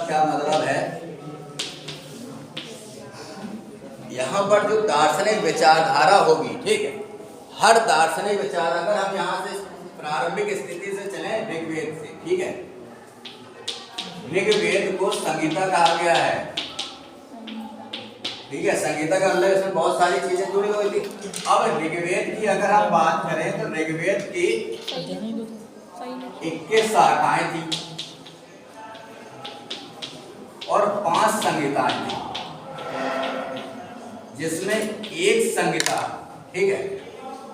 क्या मतलब है, यहाँ पर जो दार्शनिक विचारधारा होगी, ठीक है, हर दार्शनिक विचार, अगर हम यहाँ से प्रारंभिक स्थिति से चलें ऋग्वेद से, ठीक है, ऋग्वेद को संगीता कहा गया है, ठीक है। संगीता का मतलब इसमें बहुत सारी चीजें जुड़ी हुई थी। अब ऋग्वेद की अगर हम बात करें तो ऋग्वेद की 21 शाखाएं थी और 5 संहिताएं थी, जिसमें एक संहिता, ठीक है,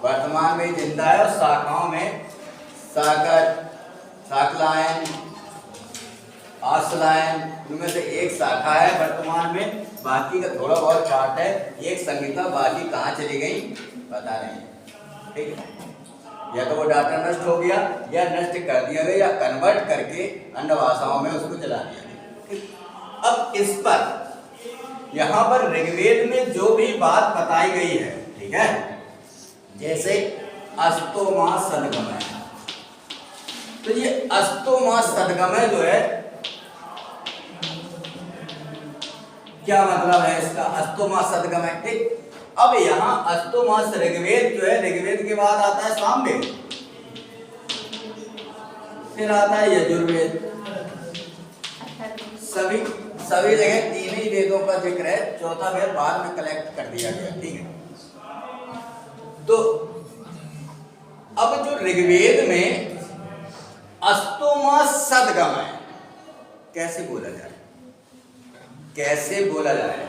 वर्तमान में जिंदा है और शाखाओं में शाकलायन, आश्लायन, उनमें से एक शाखा है वर्तमान में, बाकी का थोड़ा बहुत चार्ट है, एक संहिता, बाकी कहाँ चली गई पता नहीं, ठीक है। या तो वो डाटा नष्ट हो गया या नष्ट कर दिया गया या कन्वर्ट करके अन्य भाषाओं में उसको चला दिया गया। अब इस पर यहाँ पर ऋग्वेद में जो भी बात बताई गई है, ठीक है, जैसे अस्तोमा सदगमय, तो ये अस्तोमा सदगमय जो है, क्या मतलब है इसका, अस्तोमा सदगमय, ठीक। अब यहाँ अस्तोमा ऋग्वेद जो है, ऋग्वेद के बाद आता है सामवेद, फिर आता है यजुर्वेद, सभी जगह 3 ही वेदों का जिक्र है, चौथा वेद बाद में कलेक्ट कर दिया गया, ठीक है। तो अब जो ऋग्वेद में अस्तोमा सदगमय कैसे बोला जाए, कैसे बोला जाए,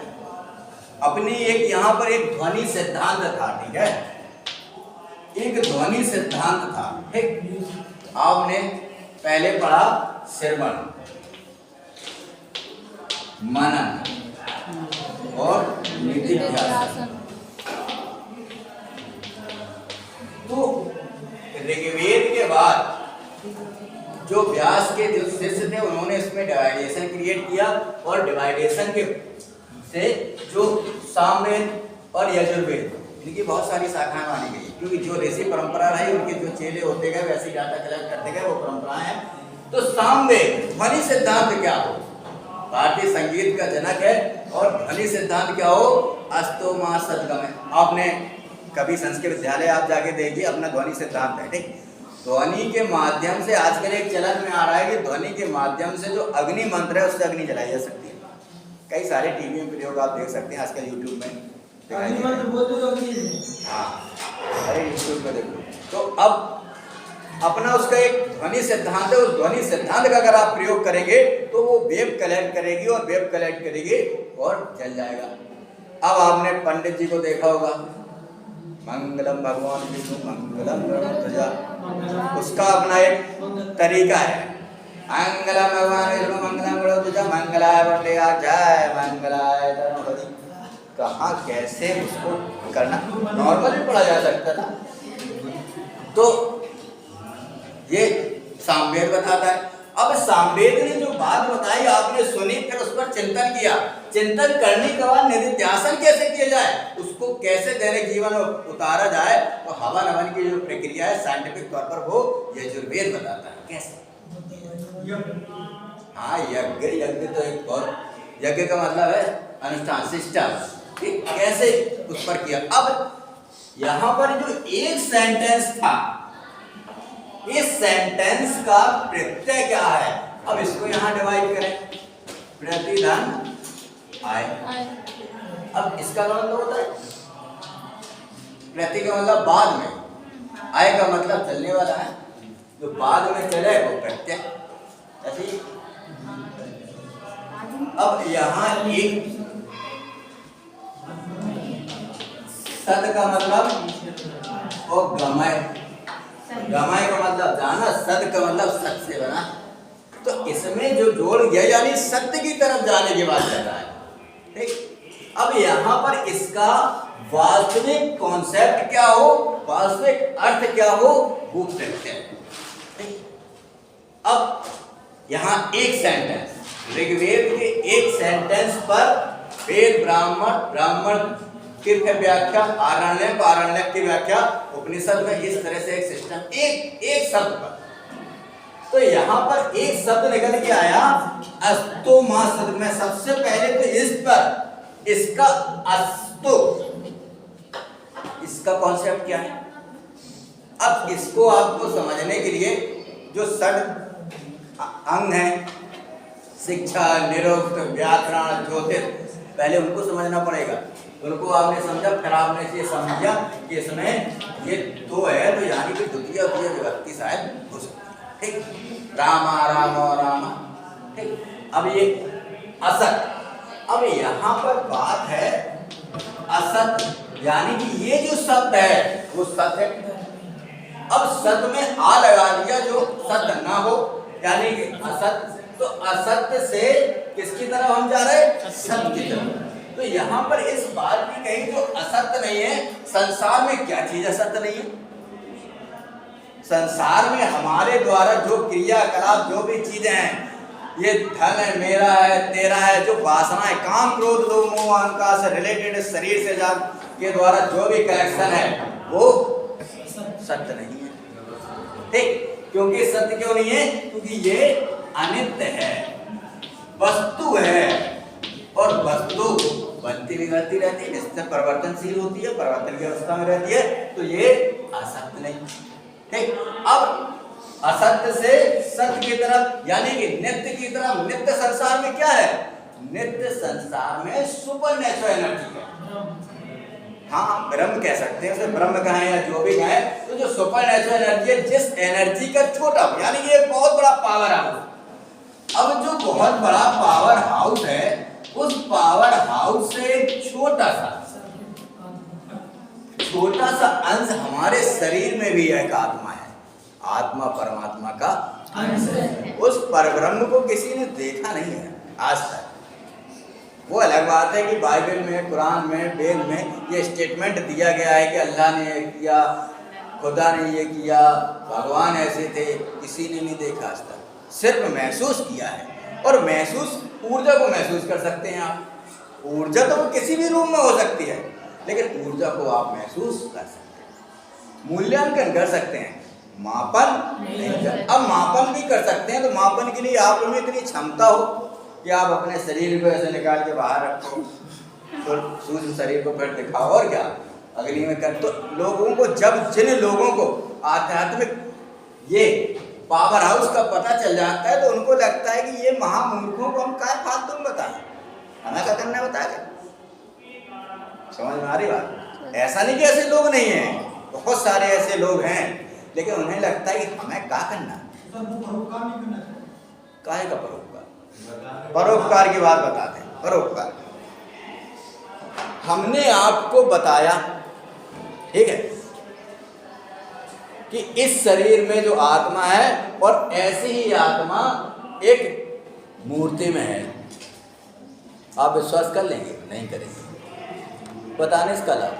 अपनी एक यहाँ पर एक ध्वनि सिद्धांत था, ठीक है, एक ध्वनि सिद्धांत था, ठीक। आपने पहले पढ़ा श्रवण, मनन और निधिध्यासन। तो ऋग्वेद के बाद जो व्यास के जो शिष्य थे, उन्होंने इसमें डिवाइडेशन क्रिएट किया और डिवाइडेशन के से जो सामवेद और यजुर्वेद, इनकी बहुत सारी शाखाएं मानी गई, क्योंकि जो ऋषि परंपरा रही, उनके जो चेले होते गए वैसे डाटा कलेक्ट करते गए, वो परंपराएं हैं। तो सामवेद ध्वनि सिद्धांत क्या हो, भारतीय संगीत का जनक है, और ध्वनि सिद्धांत क्या हो, अस्तोमा सदगमय। आपने कभी संस्कृत विद्यालय आप जाके देखिए, अपना ध्वनि सिद्धांत है, ठीक। ध्वनि के माध्यम से आजकल एक चलन में आ रहा है कि ध्वनि के माध्यम से जो अग्नि मंत्र है उससे अग्नि जलाई जा सकती है। कई सारे टीवी में प्रयोग आप देख सकते हैं, आजकल यूट्यूब में अग्नि मंत्र बोलते हो, हाँ, अरे यूट्यूब में देखो। तो अब अपना उसका एक ध्वनि सिद्धांत है, उस ध्वनि सिद्धांत का अगर आप प्रयोग करेंगे तो वो वेव कलेक्ट करेगी और वेव कलेक्ट करेगी और जल जाएगा। अब आपने पंडित जी को देखा होगा, मंगलम भगवान विष्णु मंगलम गणपतजा, उसका अपना एक तरीका है, मंगलम भगवान विष्णु मंगलम गणपतजा मंगलाय वंदेया जय मंगलाय धर्मपति। कहाँ कैसे उसको करना, नॉर्मल भी पढ़ा जा सकता था। तो ये सामवेद बताता है। अब सामवेद ने जो बात बताई आपने सुनी, फिर उस पर चिंतन किया, चिंतन करने के बाद निधिध्यासन कैसे किया जाए, उसको कैसे दैनिक जीवन में उतारा जाए, तो हवन हवन की जो प्रक्रिया है साइंटिफिक तौर पर वो यजुर्वेद बताता है कैसे। हाँ, यज्ञ, यज्ञ तो एक बहुत, यज्ञ का मतलब है अनुष्ठान, सिस्टम, ठीक, कैसे उस पर किया। अब यहाँ पर जो एक सेंटेंस था, इस सेंटेंस का प्रत्यय क्या है, अब इसको यहाँ डिवाइड करें, प्रतिधन आय। अब इसका मतलब होता है, प्रति का मतलब बाद में, आय का मतलब चलने वाला है, जो बाद में चले वो प्रत्यय। ऐसे अब यहाँ एक सद का मतलब और गमय, गमय का मतलब जाना, सद का मतलब सत्य से बना, तो इसमें जो जोड़ गया यानी सत्य की तरफ जाने की बात कर रहा है, ठीक। अब यहाँ पर इसका वास्तविक कॉन्सेप्ट क्या हो, वास्तविक अर्थ क्या हो, वो प्रत्यय, ठीक। अब यहाँ एक सेंटेंस, ऋग्वेद के एक सेंटेंस पर वेद, ब्राह्मण की व्याख्या, आरण्यक की व्याख्या, उपनिषद में इस तरह से एक सिस्टम, एक शब्द पर तो यहाँ पर एक शब्द निकल के आया अस्तो मा शब्द में। सबसे पहले तो इस पर इसका अस्तो, इसका कॉन्सेप्ट क्या है? अब इसको आपको समझने के लिए जो षड अंग है, शिक्षा, निरुक्त, व्याकरण, ज्योतिष, पहले उनको समझना पड़ेगा। उनको आपने समझा, फिर आपने ये समझा कि इसमें ये दो है, तो यानी कि द्वितीय विभक्ति शायद हो सकती है। ठीक, रामा राम और रामा। ठीक, अब ये असत, अब यहाँ पर बात है असत, यानी कि ये जो शब्द है वो सत है। अब सत में आ लगा दिया जो सत ना हो, यानी कि असत, तो असत्य से किसकी तरफ हम जा रहे हैं? सत्य की तरफ। तो यहाँ पर इस बात की कहीं जो असत्य नहीं है, संसार में क्या चीज असत्य नहीं है? संसार में हमारे द्वारा जो क्रियाकलाप, जो भी चीजें हैं, ये धन है, मेरा है, तेरा है, जो वासनाएं, काम, क्रोध, लोभ, मोह, अहंकार से रिलेटेड शरीर से जान के द्वारा जो भी कनेक्शन है वो सत्य नहीं है। ठीक, क्योंकि सत्य क्यों नहीं है? क्योंकि ये अनित्य है, वस्तु है, और वस्तु बनती बिगड़ती रहती है, इससे परिवर्तनशील होती है, परिवर्तन की अवस्था में रहती है, तो ये असत्य नहीं। ठीक, अब असत्य से सत्य की तरफ, यानी कि नित्य की तरफ। नित्य संसार में क्या है? नित्य संसार में सुपर नेचुरल एनर्जी है। हाँ, ब्रह्म कह सकते हैं उसे, ब्रह्म कहें या जो भी कहें, तो जो सुपर नेचुरल एनर्जी है, जिस एनर्जी का छोटा, यानी कि एक बहुत बड़ा पावर हाउस। अब जो बहुत बड़ा पावर हाउस है, उस पावर हाउस से छोटा सा अंश हमारे शरीर में भी एक आत्मा है। आत्मा परमात्मा का अंश है। उस परब्रह्म को किसी ने देखा नहीं है आज तक। वो अलग बात है कि बाइबल में, कुरान में, वेद में ये स्टेटमेंट दिया गया है कि अल्लाह ने ये किया, खुदा ने ये किया, भगवान ऐसे थे, किसी ने नहीं देखा आज तक, सिर्फ महसूस किया है। और महसूस, ऊर्जा को महसूस कर सकते हैं आप। ऊर्जा तो किसी भी रूप में हो सकती है, लेकिन ऊर्जा को आप महसूस कर सकते हैं, मूल्यांकन कर सकते हैं, मापन नहीं कर। अब मापन भी कर सकते हैं, तो मापन के लिए आप में इतनी क्षमता हो कि आप अपने शरीर को ऐसे निकाल के बाहर रखो, तो सूक्ष्म शरीर को फिर दिखाओ, और क्या अगली में कर। तो लोगों को, जब जिन लोगों को आध्यात्मिक ये पावर हाउस का पता चल जाता है, तो उनको लगता है कि ये महामूर्खों को हम क्या फालतू में बताएं, हमें क्या करना है बताया। समझ में आ रही बात? ऐसा नहीं कि ऐसे लोग नहीं हैं, बहुत सारे ऐसे लोग हैं, लेकिन उन्हें लगता है कि हमें क्या करना, काहे का परोपकार। परोपकार की बात बताते हैं। परोपकार हमने आपको बताया, ठीक है, कि इस शरीर में जो आत्मा है, और ऐसी ही आत्मा एक मूर्ति में है। आप विश्वास कर लेंगे? नहीं करेंगे। बताने इसका लाभ,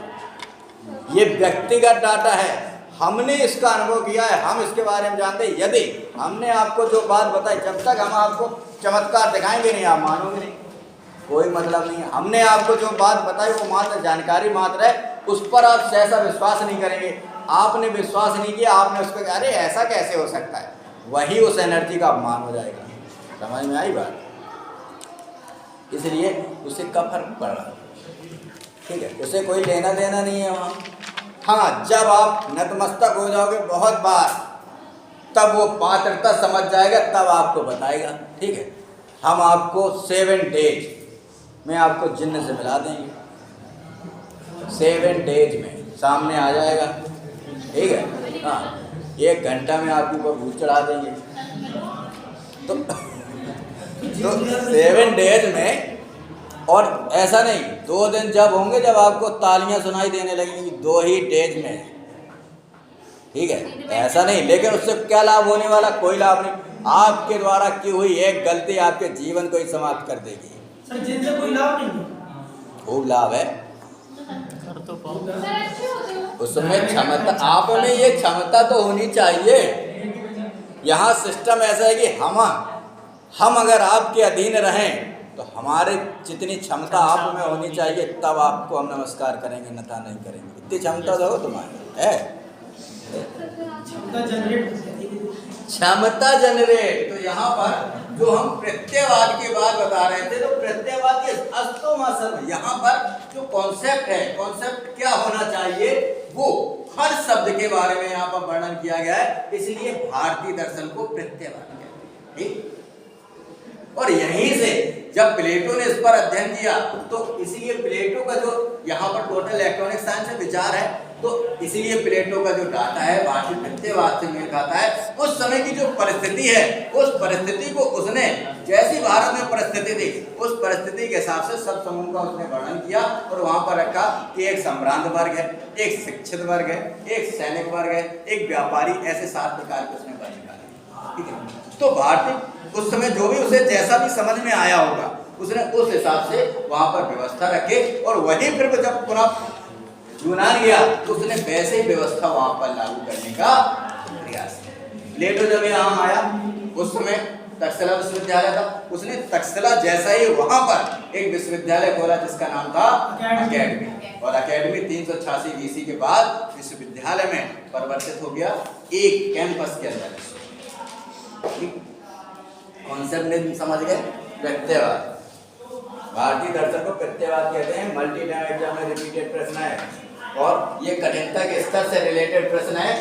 ये व्यक्तिगत डाटा है, हमने इसका अनुभव किया है, हम इसके बारे में जानते हैं। यदि हमने आपको जो बात बताई, जब तक हम आपको चमत्कार दिखाएंगे नहीं, आप मानोगे नहीं, कोई मतलब नहीं है। हमने आपको जो बात बताई वो मात्र जानकारी मात्र है, उस पर आप सहसा विश्वास नहीं करेंगे। आपने विश्वास नहीं किया, आपने उसको कहा अरे ऐसा कैसे हो सकता है, वही उस एनर्जी का अपमान हो जाएगा। समझ में आई बात? इसलिए उसे कब फर्क पड़ रहा है, ठीक है, उसे कोई लेना देना नहीं है वहाँ। हाँ, जब आप नतमस्तक हो जाओगे बहुत बार, तब वो पात्रता समझ जाएगा, तब आपको बताएगा। ठीक है, हम आपको 7 डेज में आपको जिन्न से मिला देंगे, 7 डेज में सामने आ जाएगा। ठीक है, हाँ, 1 घंटा में आपके ऊपर भूत चढ़ा देंगे। तो 7 डेज में, और ऐसा नहीं 2 दिन जब होंगे, जब आपको तालियां सुनाई देने लगेंगी, 2 ही डेज में। ठीक है, ऐसा नहीं, लेकिन उससे क्या लाभ होने वाला? कोई लाभ नहीं। आपके द्वारा की हुई एक गलती आपके जीवन को ही समाप्त कर देगी। सर, जिनसे कोई लाभ नहीं? खूब लाभ है उसमें। क्षमता, आप में ये क्षमता तो होनी चाहिए। यहाँ सिस्टम ऐसा है कि हम अगर आपके अधीन रहें, तो हमारे जितनी क्षमता आप में होनी चाहिए, तब आपको हम नमस्कार करेंगे, नथा नहीं करेंगे। इतनी क्षमता दो तुम्हारी है। क्षमता जनरेट क्षमता जनरेट। तो यहाँ पर जो हम प्रत्ययवाद के बाद बता रहे थे, तो प्रत्ययवाद के अस्तोमा सर्व, यहाँ पर जो कॉन्सेप्ट है, कॉन्सेप्ट क्या होना चाहिए, वो हर शब्द के बारे में यहाँ पर वर्णन किया गया है, इसलिए भारतीय दर्शन को प्रत्ययवाद कहते हैं। ठीक, और यहीं से जब प्लेटो ने इस पर अध्ययन किया, तो इसीलिए प्लेटो का जो यहाँ पर टोटल इलेक्ट्रॉनिक साइंस में विचार है, तो इसीलिए प्लेटो का जो डाटा है भारतीय प्रत्ययवाद से मेल खाता है। उस समय की जो परिस्थिति है, उस परिस्थिति को उसने, जैसी भारत में परिस्थिति थी, उस परिस्थिति के हिसाब से सब समूह का उसने वर्णन किया और वहां पर रखा कि एक सम्भ्रांत वर्ग है, एक शिक्षित वर्ग है, एक सैनिक वर्ग है, एक व्यापारी, ऐसे 7 प्रकार के उसने वर्ग निकाले। ठीक है, तो भारतीय उस समय जो भी उसे जैसा भी समझ में आया होगा, उसने उस हिसाब से वहां पर व्यवस्था रखे, और वही फिर जब पुनः यूनान गया तो उसने वैसे ही व्यवस्था वहां पर लागू करने का प्रयास किया। प्लेटो जब यहाँ आया, उस समय तक्षशिला विश्वविद्यालय था, उसने तक्षशिला जैसा ही वहां पर एक विश्वविद्यालय खोला जिसका नाम था अकेडमी, और अकेडमी 386 BC के बाद विश्वविद्यालय में परिवर्तित हो गया एक कैंपस के अंदर। कॉन्सेप्ट में समझ गए, प्रत्ययवाद, भारतीय दर्शन को प्रत्ययवाद कहते हैं। मल्टी टाइम एग्जाम में रिपीटेड प्रश्न है, और ये कठिनता के स्तर से रिलेटेड प्रश्न है।